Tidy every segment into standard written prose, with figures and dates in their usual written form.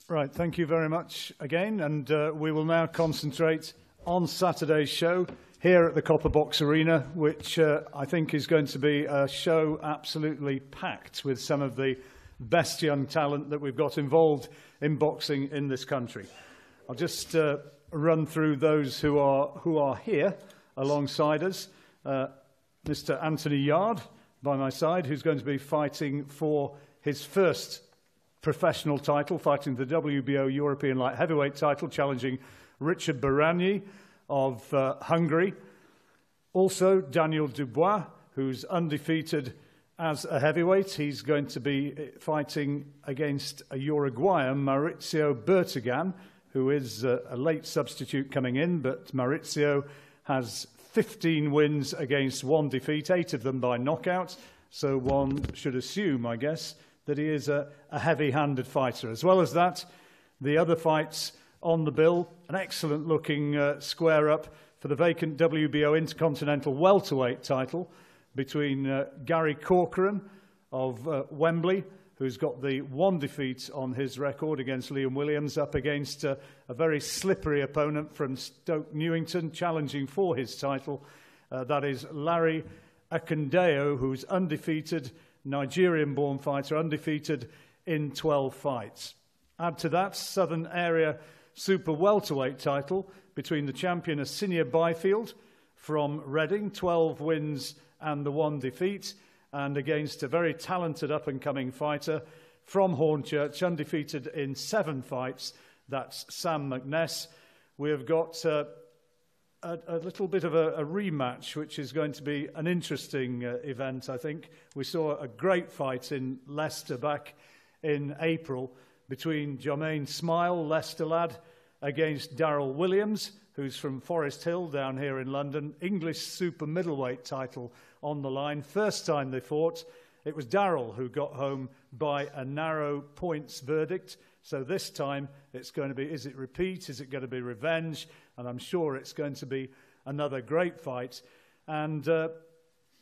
Right, thank you very much again, and we will now concentrate on Saturday's show here at the Copper Box Arena, which I think is going to be a show absolutely packed with some of the best young talent that we've got involved in boxing in this country. I'll just run through those who are here alongside us. Mr. Anthony Yarde by my side, who's going to be fighting for his first professional title, fighting the WBO European Light Heavyweight title, challenging Richard Barani of Hungary. Also, Daniel Dubois, who's undefeated as a heavyweight. He's going to be fighting against a Uruguayan, Maurizio Bertigan, who is a late substitute coming in, but Maurizio has 15 wins against 1 defeat, 8 of them by knockout, so one should assume, I guess, that he is a heavy-handed fighter. As well as that, the other fights on the bill, an excellent-looking square-up for the vacant WBO Intercontinental Welterweight title between Gary Corran of Wembley, who's got the 1 defeat on his record against Liam Williams, up against a very slippery opponent from Stoke Newington, challenging for his title. That is Larry Akondo, who's undefeated, Nigerian-born fighter, undefeated in 12 fights. Add to that, Southern Area Super Welterweight title between the champion Asinia Byfield from Reading, 12 wins and the 1 defeat, and against a very talented up-and-coming fighter from Hornchurch, undefeated in 7 fights, that's Sam Mcness. We have got a little bit of a rematch, which is going to be an interesting event, I think. We saw a great fight in Leicester back in April between Jermaine Smile, Leicester lad, against Darryl Williams, who's from Forest Hill down here in London. English super middleweight title on the line. First time they fought, it was Darryl who got home by a narrow points verdict. So this time it's going to be, is it repeat? Is it going to be revenge? And I'm sure it's going to be another great fight. And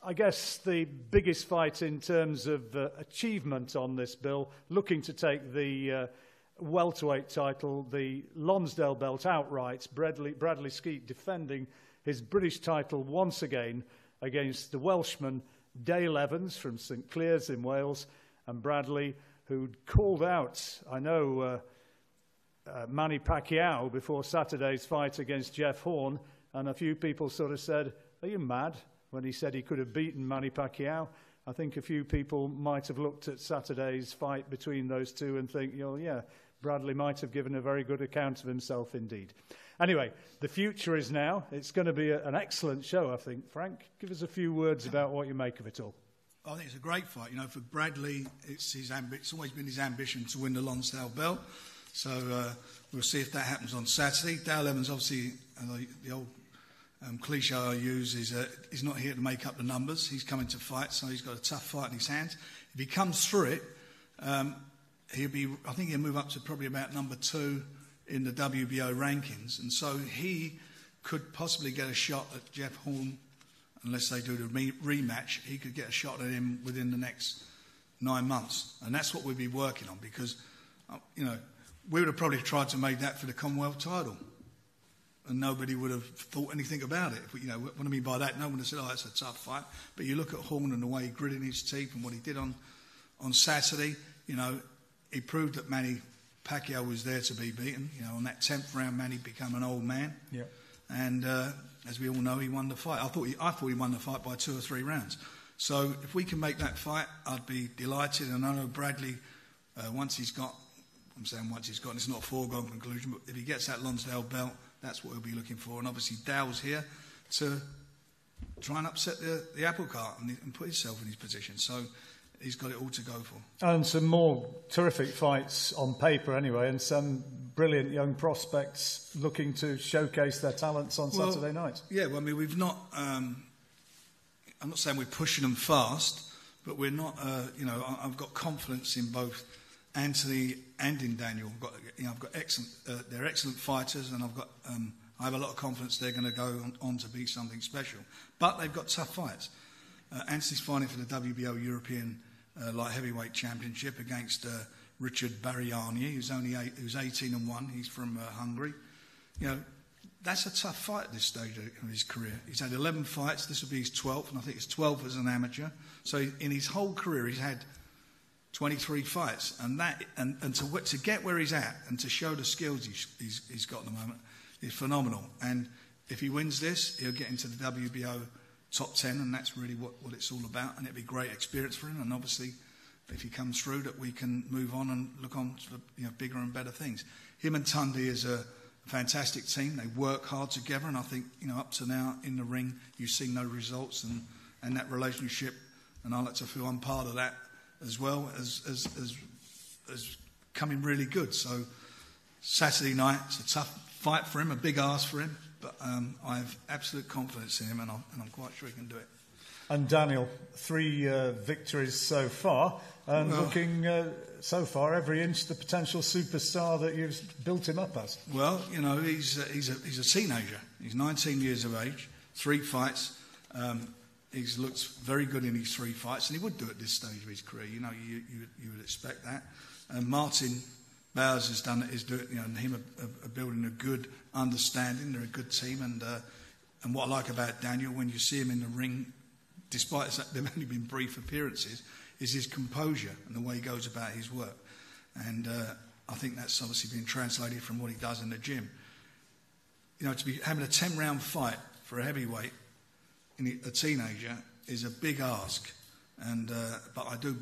I guess the biggest fight in terms of achievement on this bill, looking to take the welterweight title, the Lonsdale belt outright, Bradley Skeete defending his British title once again against the Welshman Dale Evans from St Clears in Wales, and Bradley, who'd called out, I know, Manny Pacquiao before Saturday's fight against Jeff Horn, and a few people sort of said, "Are you mad?" when he said he could have beaten Manny Pacquiao. I think a few people might have looked at Saturday's fight between those two and think, oh yeah, Bradley might have given a very good account of himself indeed. Anyway, the future is now. It's going to be an excellent show, I think. Frank, give us a few words about what you make of it all. I think it's a great fight. You know, for Bradley, it's always been his ambition to win the Lonsdale belt. So we'll see if that happens on Saturday. Dale Evans, obviously, the old cliche I use is he's not here to make up the numbers. He's coming to fight, so he's got a tough fight in his hands. If he comes through it, I think he'll move up to probably about number 2 in the WBO rankings. And so he could possibly get a shot at Jeff Horn, unless they do the rematch. He could get a shot at him within the next 9 months. And that's what we'd be working on, because, you know, we would have probably tried to make that for the Commonwealth title. And nobody would have thought anything about it. You know, what I mean by that, no one would have said, oh, that's a tough fight. But you look at Horn and the way he gritted his teeth and what he did on Saturday, you know, he proved that Manny Pacquiao was there to be beaten. You know, on that 10th round, Manny became an old man. Yeah. And as we all know, he won the fight. I thought he won the fight by 2 or 3 rounds. So if we can make that fight, I'd be delighted. And I know Bradley, once he's got, it's not a foregone conclusion, but if he gets that Lonsdale belt, that's what we'll be looking for. And obviously Dale's here to try and upset the apple cart and put himself in his position. So he's got it all to go for. And some more terrific fights on paper anyway, and some brilliant young prospects looking to showcase their talents on Saturday night. Yeah, well, I mean, we've not... I'm not saying we're pushing them fast, but we're not... you know, I've got confidence in both Anthony and in Daniel. I've got excellent... they're excellent fighters, and I have a lot of confidence they're going to go on to be something special. But they've got tough fights. Anthony's fighting for the WBO European Light Heavyweight Championship against Richard Bariani, who's 18 and 1. He's from Hungary. You know, that's a tough fight at this stage of his career. He's had 11 fights. This will be his 12th, and I think it's 12 as an amateur. So in his whole career, he's had 23 fights, and to get where he's at and to show the skills he's got at the moment is phenomenal. And if he wins this, he'll get into the WBO top 10, and that's really what it's all about. And it'll be a great experience for him. And obviously, if he comes through, that we can move on and look on to bigger and better things. Him and Tundi is a fantastic team. They work hard together, and I think up to now in the ring, you've seen those results and that relationship. And I like to feel I'm part of that as well as coming really good. So Saturday night, it's a tough fight for him, a big ask for him, but I have absolute confidence in him, and I'm quite sure he can do it. And Daniel, 3 victories so far, and looking so far every inch the potential superstar that you've built him up as. Well, he's a teenager. He's 19 years of age, 3 fights. He's looked very good in his 3 fights, and he would do at this stage of his career. You would expect that. And Martin Bowers is doing, and him are building a good understanding. They're a good team, and what I like about Daniel, when you see him in the ring, despite they've only been brief appearances, is his composure and the way he goes about his work. And I think that's obviously been translated from what he does in the gym. To be having a 10-round fight for a heavyweight in a teenager is a big ask, but I do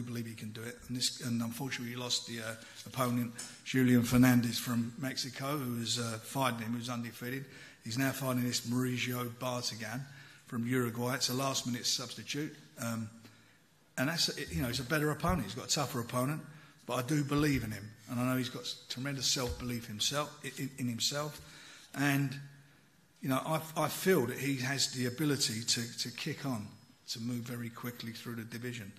believe he can do it. And unfortunately, he lost the opponent Julian Fernandez from Mexico, who was fighting him, who's undefeated. He's now fighting this Mauricio Bartagan from Uruguay. It's a last-minute substitute, and that's he's a better opponent. He's got a tougher opponent, but I do believe in him, and I know he's got tremendous self-belief in himself, and. I feel that he has the ability to kick on, to move very quickly through the division.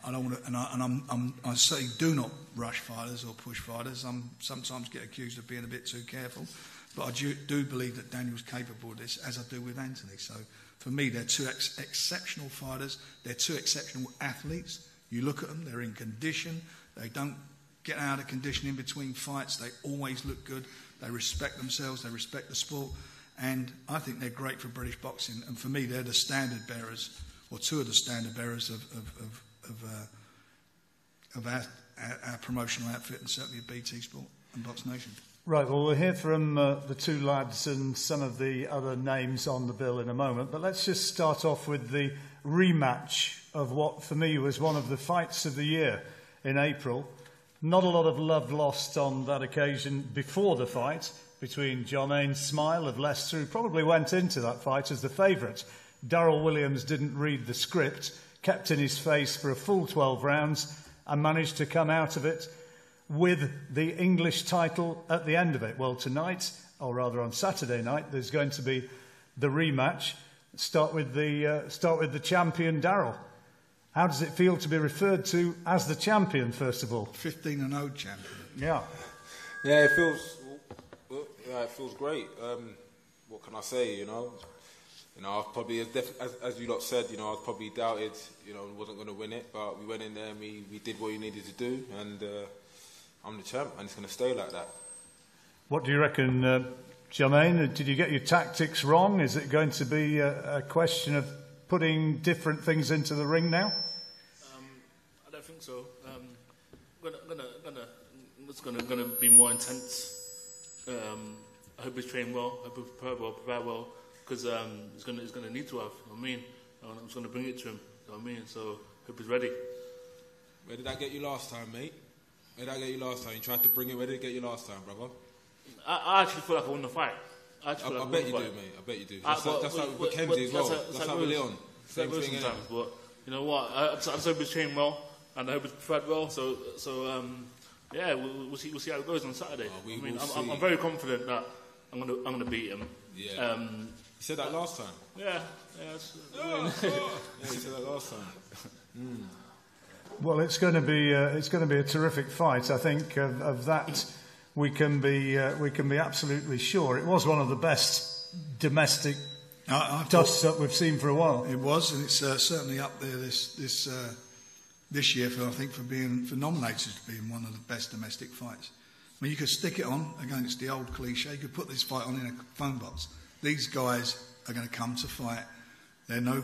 I don't want to, and I certainly do not rush fighters or push fighters. I sometimes get accused of being a bit too careful, but I do believe that Daniel's capable of this, as I do with Anthony. So for me, they're 2 exceptional fighters. They're 2 exceptional athletes. You look at them; they're in condition. They don't get out of condition in between fights. They always look good. They respect themselves. They respect the sport. And I think they're great for British boxing. And for me, they're the standard bearers, or 2 of the standard bearers of our promotional outfit, and certainly of BT Sport and Box Nation. Right, well, we'll hear from the 2 lads and some of the other names on the bill in a moment. But let's just start off with the rematch of what, for me, was one of the fights of the year in April. Not a lot of love lost on that occasion before the fight between Jermaine Smiley of Leicester, who probably went into that fight as the favourite. Darryl Williams didn't read the script, kept in his face for a full 12 rounds and managed to come out of it with the English title at the end of it. Well, tonight, or rather on Saturday night, there's going to be the rematch. Start with the champion, Darryl. How does it feel to be referred to as the champion, first of all? 15-0 champion. Yeah. Yeah, it feels great. What can I say, I was probably, as you lot said, I was probably doubted, wasn't going to win it, but we went in there and we did what we needed to do, and I'm the champ, and it's going to stay like that. What do you reckon, Jermaine? Did you get your tactics wrong? Is it going to be a question of putting different things into the ring now? I don't think so. It's gonna be more intense. I hope he's trained well. I hope he's prepared well, because he's gonna need to have. I'm just gonna bring it to him. So hope he's ready. Where did that get you last time, mate? Where did that get you last time? You tried to bring it. Where did it get you last time, brother? I actually feel like I won the fight. I bet you do, mate. I bet you do. That's like with Kenzie as well. That's like with Leon. Same thing, sometimes, but you know what? I just hope he's trained well, and I hope he's prepared well. So yeah, we'll see how it goes on Saturday. I'm very confident that I'm gonna beat him. Yeah. You said that last time. Yeah. Yeah, you said that last time. Well, it's going to be a terrific fight. I think of that we can be absolutely sure. It was one of the best domestic dust-up we've seen for a while. It was, and it's certainly up there this this year for nominated to being one of the best domestic fights. I mean, you could stick it on, again, it's the old cliche, you could put this fight on in a phone box. These guys are going to come to fight. They're no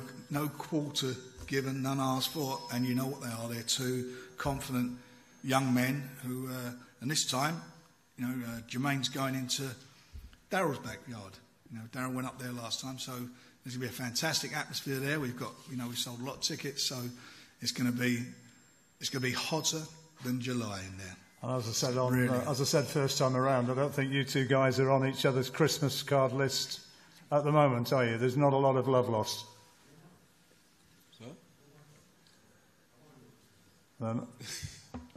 quarter given, none asked for, and you know what they are. They're two confident young men who, and this time, Jermaine's going into Daryl's backyard. Daryl went up there last time, so there's going to be a fantastic atmosphere there. We've sold a lot of tickets, so it's going to be hotter than July in there. And as I said first time around, I don't think you two guys are on each other's Christmas card list at the moment, are you? There's not a lot of love lost.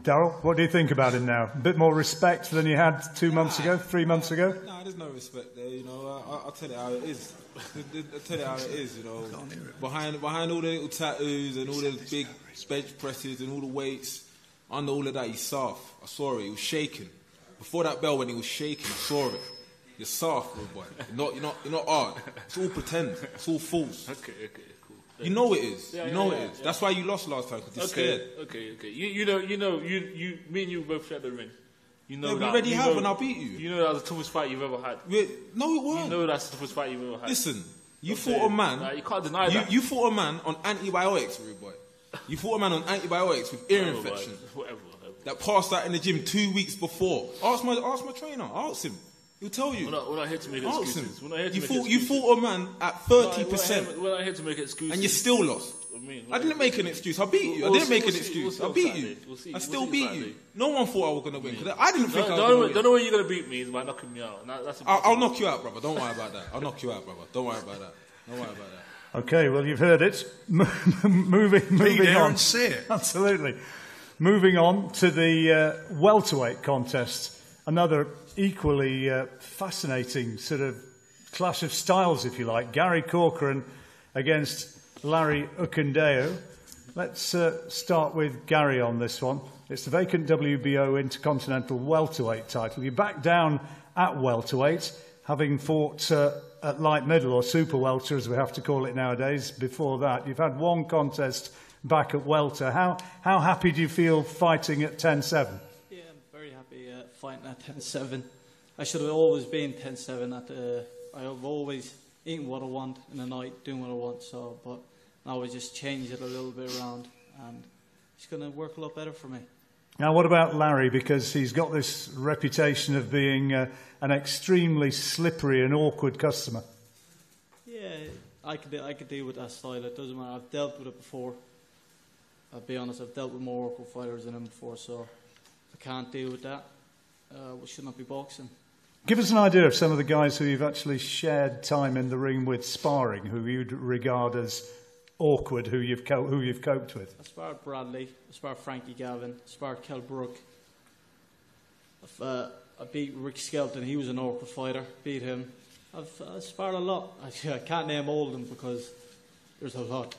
Daryl, what do you think about him now? A bit more respect than you had 2 months ago, 3 months ago? No, there's no respect there. I'll tell you how it is. I'll tell you how it is. Behind all the little tattoos and all the big bench presses and all the weights, under all of that, he's soft. I saw it. He was shaking. Before that bell, when he was shaking, I saw it. You're soft, little boy. You're not hard. It's all pretend. It's all false. Okay, cool. You know it is. You know it is. That's why you lost last time, because you're scared. Okay. Me and you both shared the ring. We already have, and I beat you. You know that was the toughest fight you've ever had. No, it wasn't. You know that's the toughest fight you've ever had. Listen, you fought a man. You can't deny that. You fought a man on antibiotics, rude boy. You fought a man on antibiotics with ear infection. Whatever. That passed out in the gym 2 weeks before. Ask my trainer. Ask him. He'll tell you. We're not here to make excuses. You fought a man at 30%. We're not here to make excuses. And you still lost. I didn't make an excuse. I beat you. I didn't make an excuse. I beat you. I still beat you. No one thought I was going to win. Because I didn't think I was going to win. The only way you're going to beat me is by knocking me out. I'll knock you out, brother. Don't worry about that. I'll knock you out, brother. Don't worry about that. Okay, well, you've heard it. Moving on. And see it. Absolutely. Moving on to the welterweight contest. Another equally fascinating sort of clash of styles, if you like. Gary Corran against Larry Akondo. Let's start with Gary on this one. It's the vacant WBO Intercontinental welterweight title. You back down at welterweight, having fought at light middle, or super welter as we have to call it nowadays. Before that, you've had one contest back at welter. How happy do you feel fighting at 10-7? Yeah, I'm very happy fighting at 10-7. I should have always been 10-7. I have always eaten what I want in the night, doing what I want. But now I just change it a little bit around, and it's going to work a lot better for me. Now, what about Larry? Because he's got this reputation of being an extremely slippery and awkward customer. Yeah, I could deal with that style. It doesn't matter. I've dealt with it before. I'll be honest, I've dealt with more awkward fighters than him before, so if I can't deal with that, we should not be boxing. Give us an idea of some of the guys who you've actually shared time in the ring with sparring, who you'd regard as awkward, who you've coped with. I sparred Bradley, I sparred Frankie Gavin, I sparred Kell Brook. I beat Rick Skelton, he was an awkward fighter, beat him. I've sparred a lot. I can't name all of them because there's a lot.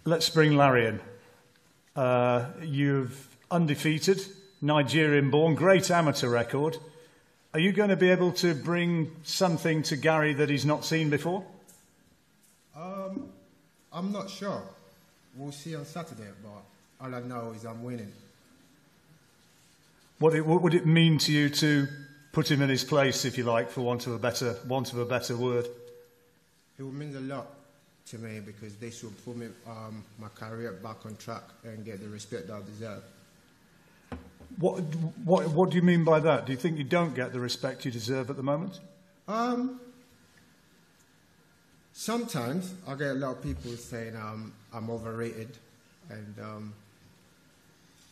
Let's bring Larry in. You've undefeated, Nigerian-born, great amateur record. Are you going to be able to bring something to Gary that he's not seen before? I'm not sure. We'll see on Saturday, but all I know is I'm winning. What would it mean to you to put him in his place, if you like, for want of a better word? It would mean a lot to me because this will put me, my career back on track and get the respect that I deserve. What do you mean by that? Do you think you don't get the respect you deserve at the moment? Sometimes I get a lot of people saying I'm overrated, and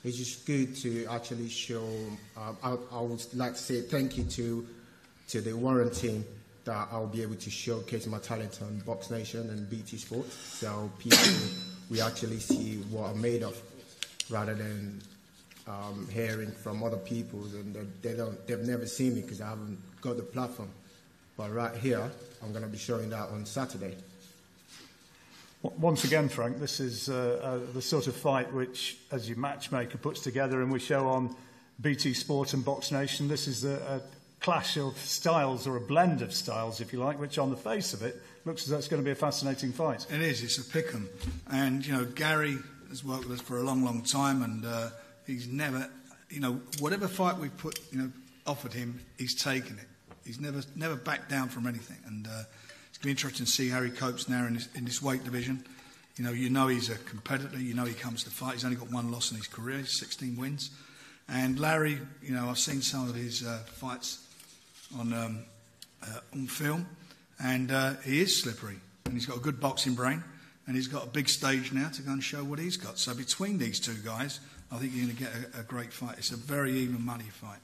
it's just good to actually show. I would like to say thank you to the Warren team that I'll be able to showcase my talent on Box Nation and BT Sports, so people we actually see what I'm made of, rather than hearing from other people and they've never seen me because I haven't got the platform. But right here, I'm going to be showing that on Saturday. Once again, Frank, this is the sort of fight which, as your matchmaker, puts together and we show on BT Sport and Box Nation. This is a clash of styles, or a blend of styles, if you like, which on the face of it looks as though it's going to be a fascinating fight. It is. It's a pick-'em. And, Gary has worked with us for a long, long time, and he's never, whatever fight we put, offered him, he's taken it. He's never backed down from anything. And it's going to be interesting to see how he copes now in this weight division. He's a competitor. He comes to fight. He's only got one loss in his career. He's 16 wins. And Larry, I've seen some of his fights on film, and he is slippery. And he's got a good boxing brain, and he's got a big stage now to go and show what he's got. So between these two guys, I think you're going to get a great fight. It's a very even money fight.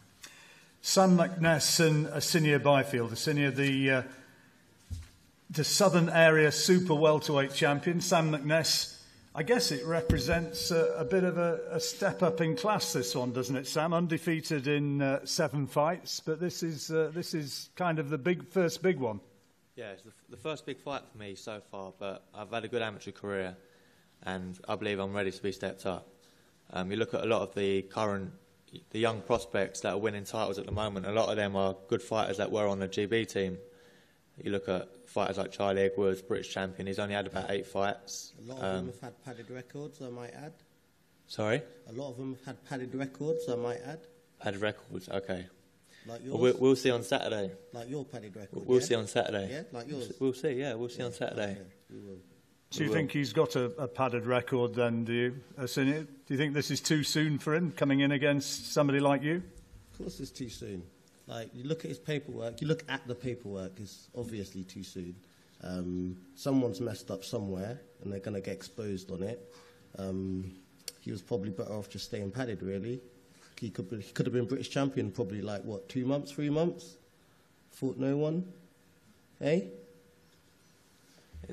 Sam Mcness and Akondo Byfield. Akondo, the southern area super welterweight champion. Sam Mcness, I guess it represents a bit of a step up in class, this one, doesn't it, Sam? Undefeated in 7 fights, but this is kind of the first big one. Yeah, it's the first big fight for me so far, but I've had a good amateur career, and I believe I'm ready to be stepped up. You look at a lot of the young prospects that are winning titles at the moment, a lot of them are good fighters that were on the GB team. You look at fighters like Charlie Edwards, British champion, he's only had about 8 fights. A lot of them have had padded records, I might add. Sorry? A lot of them have had padded records, I might add. Padded records, okay. Like yours? We'll see on Saturday. Like your padded record, We'll see on Saturday. Yeah, like yours? We'll see, yeah, we'll see on Saturday. Okay, we will. Do you think he's got a padded record then, do you, Akondo? Do you think this is too soon for him, coming in against somebody like you? Of course it's too soon. Like, you look at his paperwork, you look at the paperwork, it's obviously too soon. Someone's messed up somewhere, and they're going to get exposed on it. He was probably better off just staying padded, really. He could have been British champion probably, 2 months, 3 months? Fought no one? Eh?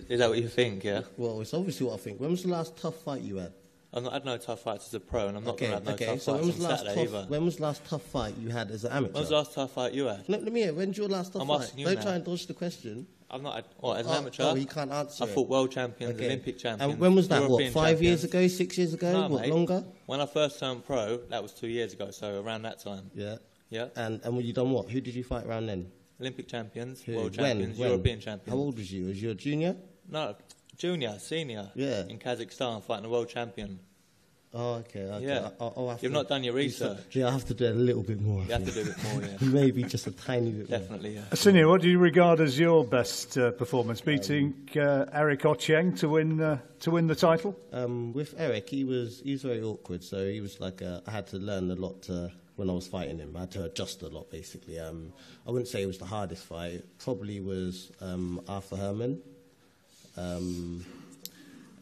Is that what you think, yeah? Well, it's obviously what I think. When was the last tough fight you had? I've not had no tough fights as a pro, and I'm not going to have no tough so fights on Saturday either. When was the last tough fight you had as an amateur? When was the last tough fight you had? Let me hear. When's your last tough fight? Asking you Don't now. try and dodge the question. I've not had... As an amateur? Oh, you can't answer I fought world champions, Olympic champions. And when was that? European 5 years champions. ago, 6 years ago? No, what, mate. longer? When I first turned pro, that was 2 years ago, so around that time. Yeah. Yeah. And you done what? Who did you fight around then? Olympic champions, Who? world champions, European champions. How old was you? Was you a junior? No, junior, senior. Yeah. In Kazakhstan, fighting a world champion. Oh, okay. Yeah. You've not done your research. Yeah, I have to do a little bit more. You have to do a bit more, yeah. Maybe just a tiny bit more. Definitely, yeah. Akondo, what do you regard as your best performance? Beating Eric Ochieng to win the title? With Eric, he was very awkward, so he was I had to learn a lot when I was fighting him. I had to adjust a lot, basically. I wouldn't say it was the hardest fight. It probably was Arthur Herman.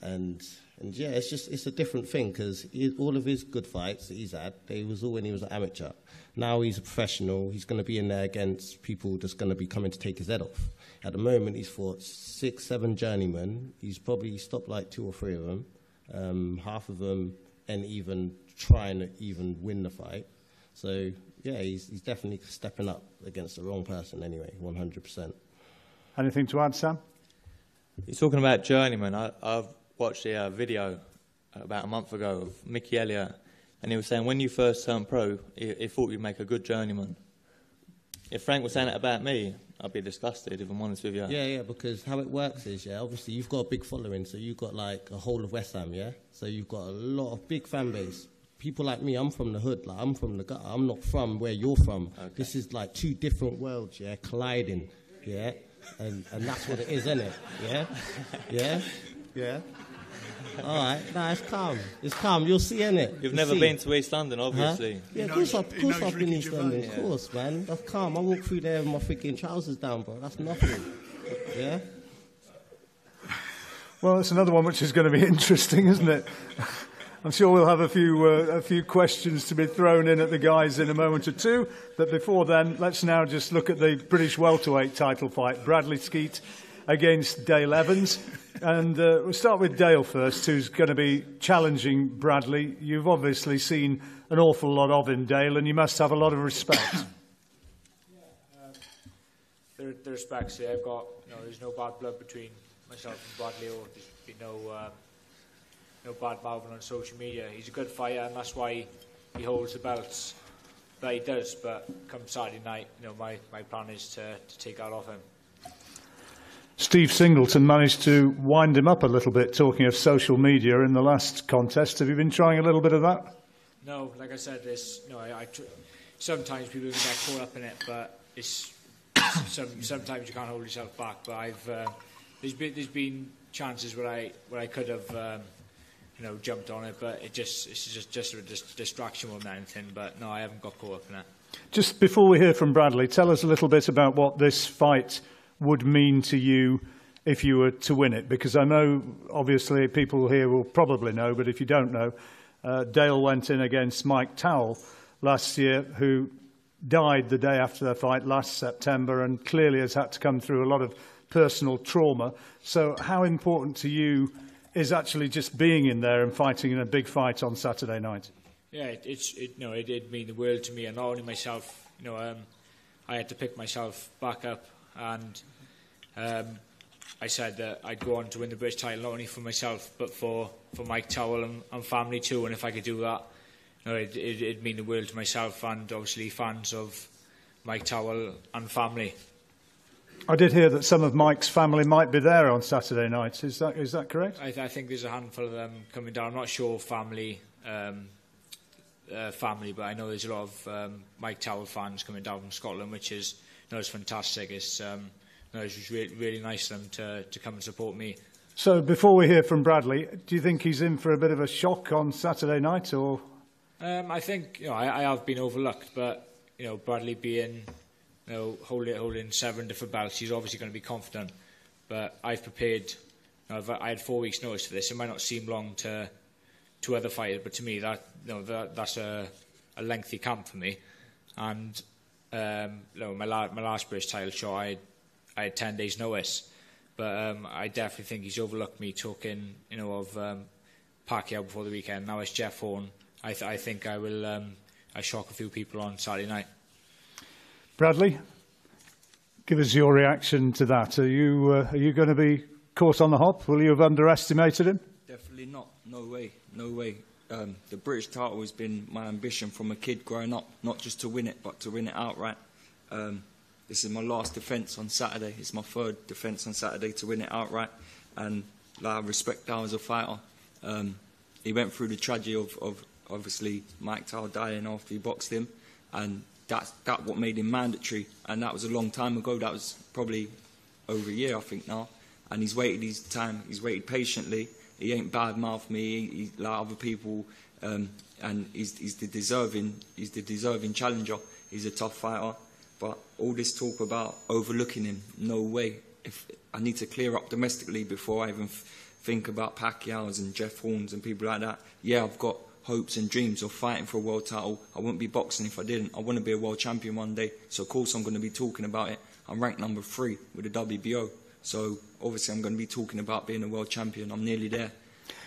And yeah, it's a different thing, because all of his good fights that he's had, they was all when he was an amateur. Now he's a professional. He's going to be in there against people that's going to be coming to take his head off. At the moment, he's fought 6, 7 journeymen. He's probably stopped 2 or 3 of them. Half of them ain't even trying to even win the fight. So yeah, he's definitely stepping up against the wrong person anyway, 100%. Anything to add, Sam? You're talking about journeyman. I've watched a video about a month ago of Mickey Elliott, and he was saying when you first turned pro, he thought you'd make a good journeyman. If Frank was saying it about me, I'd be disgusted, if I'm honest with you. Yeah, because how it works is, obviously you've got a big following, so you've got a whole of West Ham, so you've got a lot of big fan base. People like me, I'm from the hood, I'm from the gutter, I'm not from where you're from. Okay. This is 2 different worlds, colliding, and that's what it is, isn't it? Yeah. All right, it's calm. It's calm. You'll see, innit? You've never been to East London, obviously. Huh? Yeah, of course I've been to East London. Of course, man. That's calm. I walk through there with my freaking trousers down, bro. That's nothing. Yeah. Well, it's another one which is going to be interesting, isn't it? I'm sure we'll have a few questions to be thrown in at the guys in a moment or two. But before then, let's now just look at the British welterweight title fight. Bradley Skeete against Dale Evans. And we'll start with Dale first, who's going to be challenging Bradley. You've obviously seen an awful lot of him, Dale, and you must have a lot of respect. The respect's there. I've got, there's no bad blood between myself and Bradley, or there's been no bad mouthing on social media. He's a good fighter, and that's why he holds the belts. he does. But come Saturday night, my plan is to take that off him. Steve Singleton managed to wind him up a little bit, talking of social media in the last contest. Have you been trying a little bit of that? No, like I said, sometimes people can get caught up in it, but sometimes you can't hold yourself back. But there's been chances where I could have jumped on it, but it's just a distraction more than anything. But no, I haven't got caught up in it. Just before we hear from Bradley, tell us a little bit about what this fight would mean to you if you were to win it, because I know obviously people here will probably know, but if you don't know, Dale went in against Mike Towell last year, who died the day after their fight last September, and clearly has had to come through a lot of personal trauma. So how important to you is actually just being in there and fighting in a big fight on Saturday night? Yeah, it did mean the world to me, and not only myself. I had to pick myself back up, and I said that I'd go on to win the British title, not only for myself but for Mike Towell and family too. And if I could do that, it'd mean the world to myself and obviously fans of Mike Towell and family. I did hear that some of Mike's family might be there on Saturday night. Is that correct? I think there's a handful of them coming down. I'm not sure family, but I know there's a lot of Mike Towell fans coming down from Scotland, which is it's fantastic. It's really nice of them to come and support me. So before we hear from Bradley, do you think he's in for a bit of a shock on Saturday night, or? I think I have been overlooked, but Bradley being holding 7 different belts, he's obviously going to be confident. But I've prepared. I had 4 weeks' notice for this. It might not seem long to other fighters, but to me that's a lengthy camp for me. And my last British title shot, I had 10 days' notice. But I definitely think he's overlooked me talking, of Pacquiao before the weekend. Now it's Jeff Horn. I think I will I shock a few people on Saturday night. Bradley, give us your reaction to that. Are you going to be caught on the hop? Will you have underestimated him? Definitely not. No way. No way. The British title has been my ambition from a kid growing up, not just to win it, but to win it outright. This is my last defence on Saturday. It's my 3rd defence on Saturday to win it outright. And I respect Dale as a fighter. He went through the tragedy of obviously Mike Towell dying after he boxed him. And that's what made him mandatory. And that was a long time ago. That was probably over a year, I think, now. And he's waited his time. He's waited patiently. He ain't bad-mouthed me. He like other people. And he's the deserving challenger. He's a tough fighter. But all this talk about overlooking him, no way. If I need to clear up domestically before I even think about Pacquiao's and Jeff Horn's and people like that. Yeah, I've got hopes and dreams of fighting for a world title. I wouldn't be boxing if I didn't. I want to be a world champion one day. So, of course, I'm going to be talking about it. I'm ranked number 3 with the WBO. So, obviously, I'm going to be talking about being a world champion. I'm nearly there.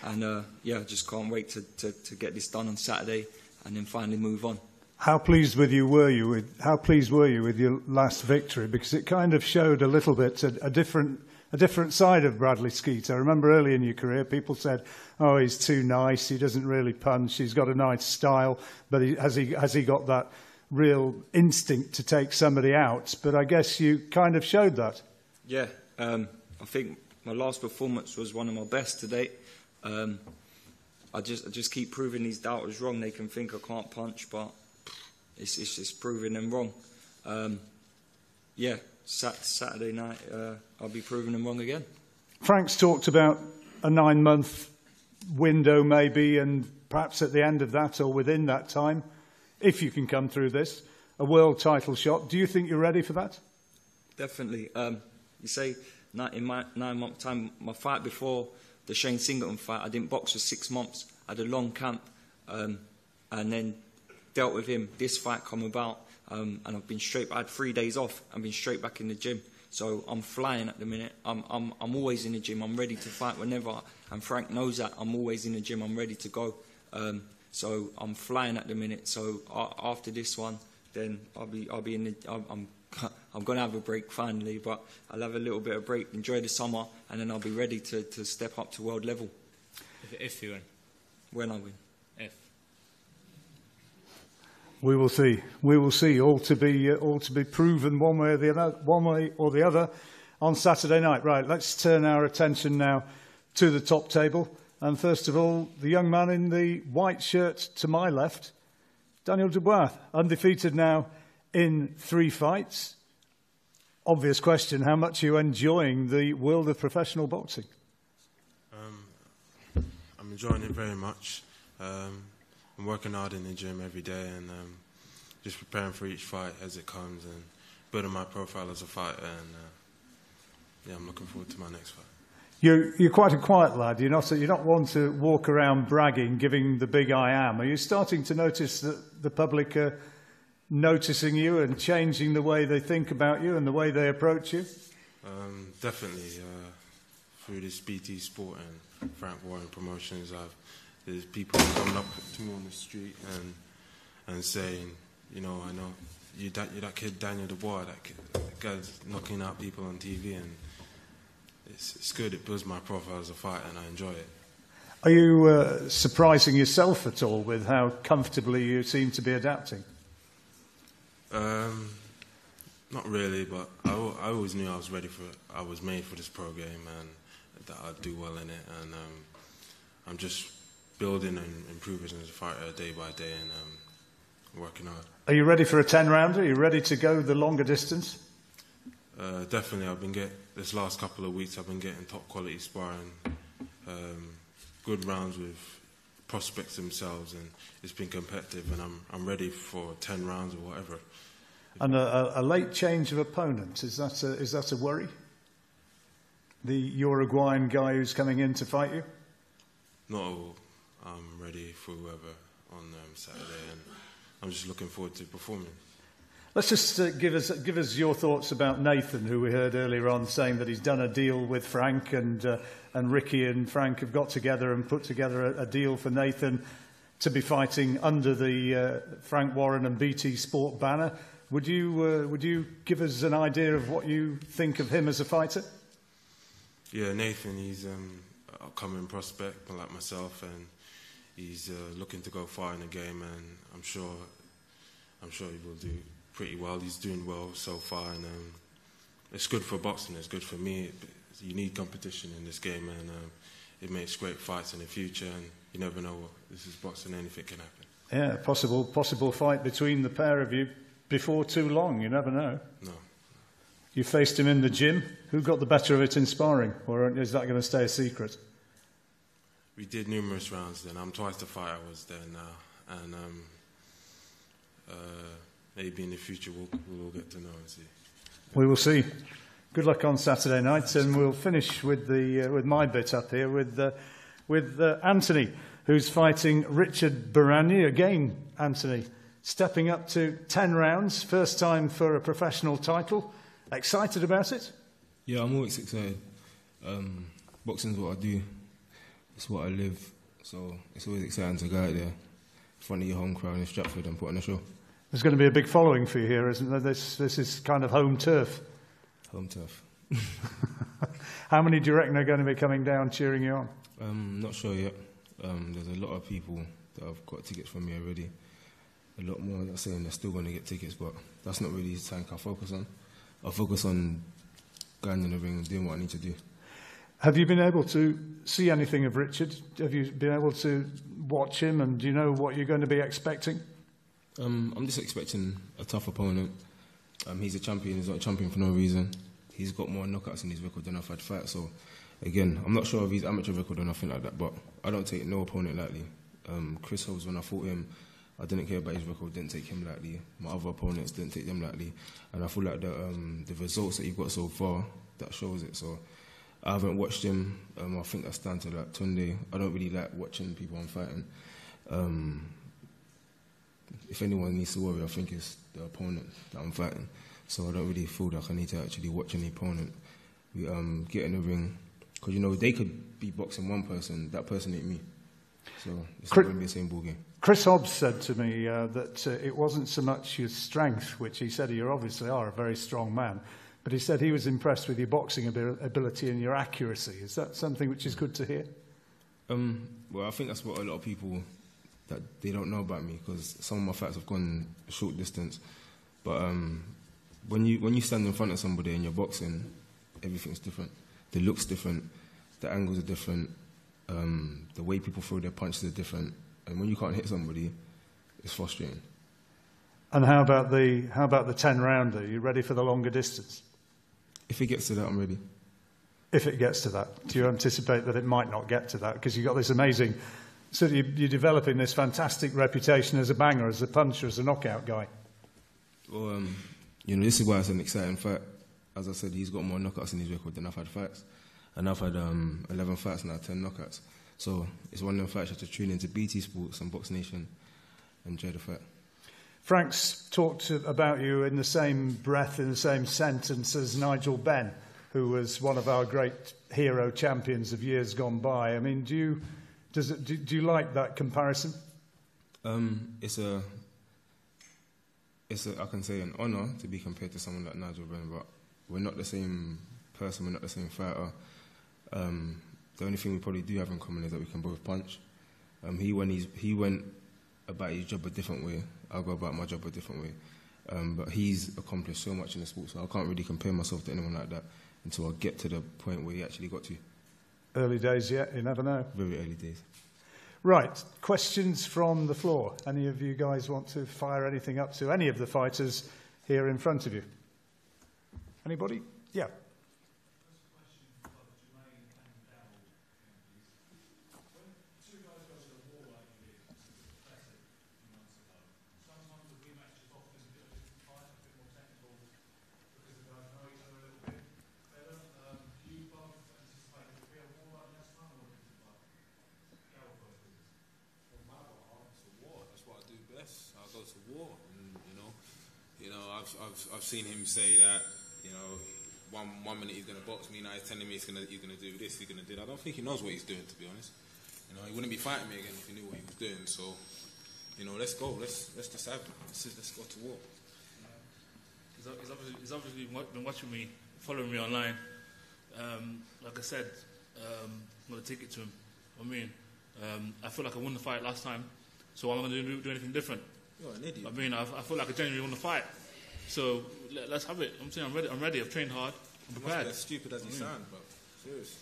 And, I just can't wait to get this done on Saturday and then finally move on. How pleased were you with your last victory? Because it kind of showed a little bit a different side of Bradley Skeete. I remember early in your career, people said, "Oh, he's too nice. He doesn't really punch. He's got a nice style, but has he got that real instinct to take somebody out?" But I guess you kind of showed that. Yeah, I think my last performance was one of my best to date. I just keep proving these doubters wrong. They can think I can't punch, but it's just proving them wrong. Saturday night, I'll be proving them wrong again. Frank's talked about a 9-month window maybe, and perhaps at the end of that or within that time, if you can come through this, a world title shot. Do you think you're ready for that? Definitely. You say in my 9-month time, my fight before the Shane Singleton fight, I didn't box for 6 months. I had a long camp, and then dealt with him. This fight come about, and I've been straight. I had 3 days off. I've been straight back in the gym. So I'm flying at the minute. I'm always in the gym. I'm ready to fight whenever. And Frank knows that. I'm always in the gym. I'm ready to go. So I'm flying at the minute. So after this one, then I'll be in the. I'm going to have a break finally, but I'll have a little bit of break, enjoy the summer, and then I'll be ready to step up to world level. If you win. When I win. If. We will see. We will see. All to be proven one way or the other on Saturday night. Right. Let's turn our attention now to the top table. And first of all, the young man in the white shirt to my left, Daniel Dubois, undefeated now in 3 fights. Obvious question: how much are you enjoying the world of professional boxing? I'm enjoying it very much. I'm working hard in the gym every day and just preparing for each fight as it comes and building my profile as a fighter. And yeah, I'm looking forward to my next fight. You're quite a quiet lad. You're not one to walk around bragging, giving the big I am. Are you starting to notice that the public are noticing you and changing the way they think about you and the way they approach you? Definitely. Through this BT Sport and Frank Warren Promotions, there's people coming up to me on the street and saying, you know, I know you're that kid Daniel Dubois, that guy's knocking out people on TV, and it's good. It builds my profile as a fighter, and I enjoy it. Are you surprising yourself at all with how comfortably you seem to be adapting? Not really, but I always knew I was ready for it. I was made for this pro game, and that I'd do well in it. And I'm just building and improving as a fighter day by day, and working hard. Are you ready for a 10-rounder? Are you ready to go the longer distance? Definitely. This last couple of weeks, I've been getting top quality sparring, good rounds with prospects themselves, and it's been competitive, and I'm ready for 10 rounds or whatever. And a late change of opponent, is that a worry? The Uruguayan guy who's coming in to fight you? Not at all. I'm ready for whoever on Saturday, and I'm just looking forward to performing. Let's just give us your thoughts about Nathan, who we heard earlier on saying that he's done a deal with Frank, and Ricky and Frank have got together and put together a deal for Nathan to be fighting under the Frank Warren and BT Sport banner. Would you give us an idea of what you think of him as a fighter? Yeah, Nathan, he's an upcoming prospect like myself, and he's looking to go far in the game, and I'm sure he will do pretty well. He's doing well so far, and it's good for boxing. It's good for me. You need competition in this game, and it makes great fights in the future. And you never know. This is boxing; anything can happen. Yeah, possible fight between the pair of you before too long. You never know. No. You faced him in the gym. Who got the better of it in sparring, or is that going to stay a secret? We did numerous rounds then. I'm twice the fighter I was there now, and maybe in the future we'll all get to know and see. We will see. Good luck on Saturday night, and we'll finish with my bit up here with Anthony, who's fighting Richard Barani again. Anthony, stepping up to 10 rounds, first time for a professional title. Excited about it? Yeah, I'm always excited. Boxing's what I do. It's what I live. So it's always exciting to go out there in front of your home crowd in Stratford and put on a show. There's going to be a big following for you here, isn't there? This is kind of home turf. Home turf. How many do you reckon are going to be coming down cheering you on? Not sure yet. There's a lot of people that have got tickets from me already. A lot more that are saying they're still going to get tickets, but that's not really something I focus on. I focus on going in the ring and doing what I need to do. Have you been able to see anything of Richard? Have you been able to watch him, and do you know what you're going to be expecting? I'm just expecting a tough opponent. He's a champion. He's not a champion for no reason. He's got more knockouts in his record than I've had fights. So, again, I'm not sure of his amateur record or nothing like that, but I don't take no opponent lightly. Chris Hobbs, when I fought him, I didn't care about his record, didn't take him lightly. My other opponents didn't take them lightly. And I feel like the results that he got so far, that shows it. So I haven't watched him. I think that's down to like Tunde. I don't really like watching people I'm fighting. If anyone needs to worry, I think it's the opponent that I'm fighting. So I don't really feel like I need to actually watch any opponent. We get in the ring, because you know they could be boxing one person, that person ain't me. So it's not going to be the same ball game. Chris Hobbs said to me that it wasn't so much your strength, which he said you obviously are a very strong man, but he said he was impressed with your boxing ability and your accuracy. Is that something which is good to hear? Well, I think that's what a lot of people that they don't know about me, because some of my fights have gone a short distance. But when you stand in front of somebody and you're boxing, everything's different. The look's different, the angles are different, the way people throw their punches are different, and when you can't hit somebody, it's frustrating. And how about the 10-rounder? Are you ready for the longer distance? If it gets to that, I'm ready. If it gets to that, do you anticipate that it might not get to that? Because you've got this amazing, so you're developing this fantastic reputation as a banger, as a puncher, as a knockout guy. Well, this is why it's an exciting fight. As I said, he's got more knockouts in his record than I've had fights. And I've had 11 fights now, 10 knockouts. So it's one of them fights you have to tune into BT Sports and Box Nation and enjoy the fight. Frank's talked about you in the same breath, in the same sentence as Nigel Benn, who was one of our great hero champions of years gone by. I mean, do you like that comparison? It's I can say an honour to be compared to someone like Nigel Benn, but we're not the same person, we're not the same fighter. The only thing we probably do have in common is that we can both punch. He went about his job a different way. I'll go about my job a different way. But he's accomplished so much in the sport, so I can't really compare myself to anyone like that until I get to the point where he actually got to. Early days yet, you never know. Very early days. Right, questions from the floor. Any of you guys want to fire anything up to any of the fighters here in front of you? Anybody? Yeah. I've seen him say that, one minute he's going to box me, now he's telling me he's going to do this, he's going to do that. I don't think he knows what he's doing, to be honest. He wouldn't be fighting me again if he knew what he was doing. So, let's go. Let's just have it. Let's go to war. He's obviously been watching me, following me online. Like I said, I'm going to take it to him. I feel like I won the fight last time, so I'm going to do anything different. You're an idiot. I feel like I genuinely won the fight. So let's have it. I'm saying I'm ready. I've trained hard. I'm prepared. As stupid as you sound, bro. Serious.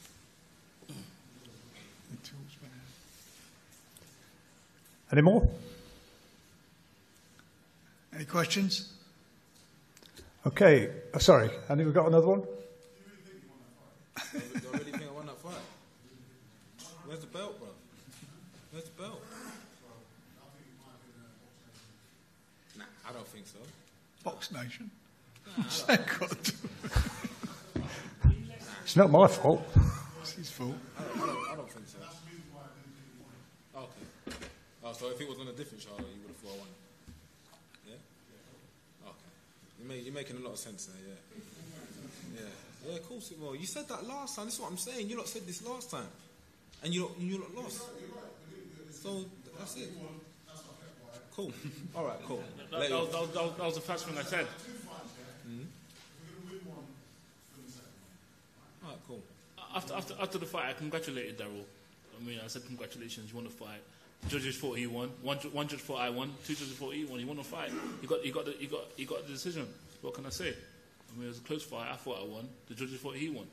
Any more? Any questions? Okay. Sorry. And we've got another one? Do you really think I won that fight? Where's the belt, bro? Where's the belt? Nah, I don't think so. Box Nation. It's not my fault. It's his fault. I don't think so. Okay. Oh, so if it was on a different show, you would have thought I won. Yeah? Okay. You're making a lot of sense there, yeah. Yeah, of course it will. You said that last time. This is what I'm saying. You lot said this last time. And you lot lost. So, that's it. Cool. All right, cool. That was the first thing I said. All right, cool. After the fight, I congratulated Daryl. I said congratulations, you won the fight. Judges thought he won. One judge thought I won. Two judges thought he won. He won the fight. He got the decision. What can I say? It was a close fight. I thought I won. The judges thought he won.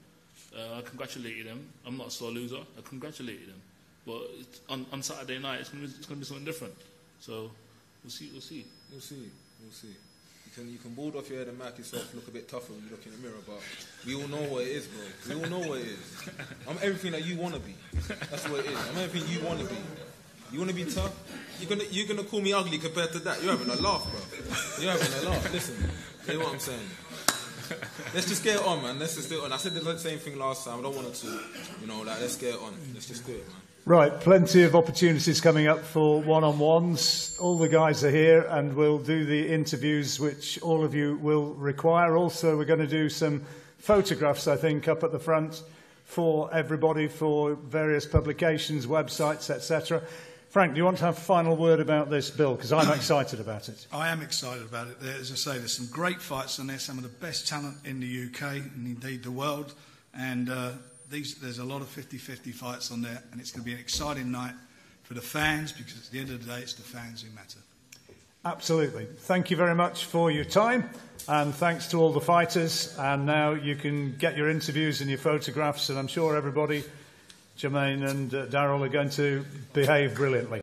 I congratulated him. I'm not a sore loser. I congratulated him. But on Saturday night, it's going to be something different. So. We'll see. You can board off your head and make yourself look a bit tougher when you look in the mirror, but we all know what it is, bro. We all know what it is. I'm everything that you want to be. That's what it is. I'm everything you want to be. You want to be tough? You're gonna call me ugly compared to that? You're having a laugh, bro. You're having a laugh. Listen, hear what I'm saying. Let's just get it on, man. Let's just do it on. I said the same thing last time. I don't want to, let's get it on. Let's just do it, man. Right, plenty of opportunities coming up for one-on-ones. All the guys are here and we'll do the interviews which all of you will require. Also, we're going to do some photographs, I think, up at the front for everybody, for various publications, websites, etc. Frank, do you want to have a final word about this, Bill? Because I'm excited about it. I am excited about it. As I say, there's some great fights on there, some of the best talent in the UK and indeed the world. And there's a lot of 50-50 fights on there, and it's going to be an exciting night for the fans, because at the end of the day, it's the fans who matter. Absolutely. Thank you very much for your time, and thanks to all the fighters. And now you can get your interviews and your photographs, and I'm sure everybody, Jermaine and Darryl, are going to behave brilliantly.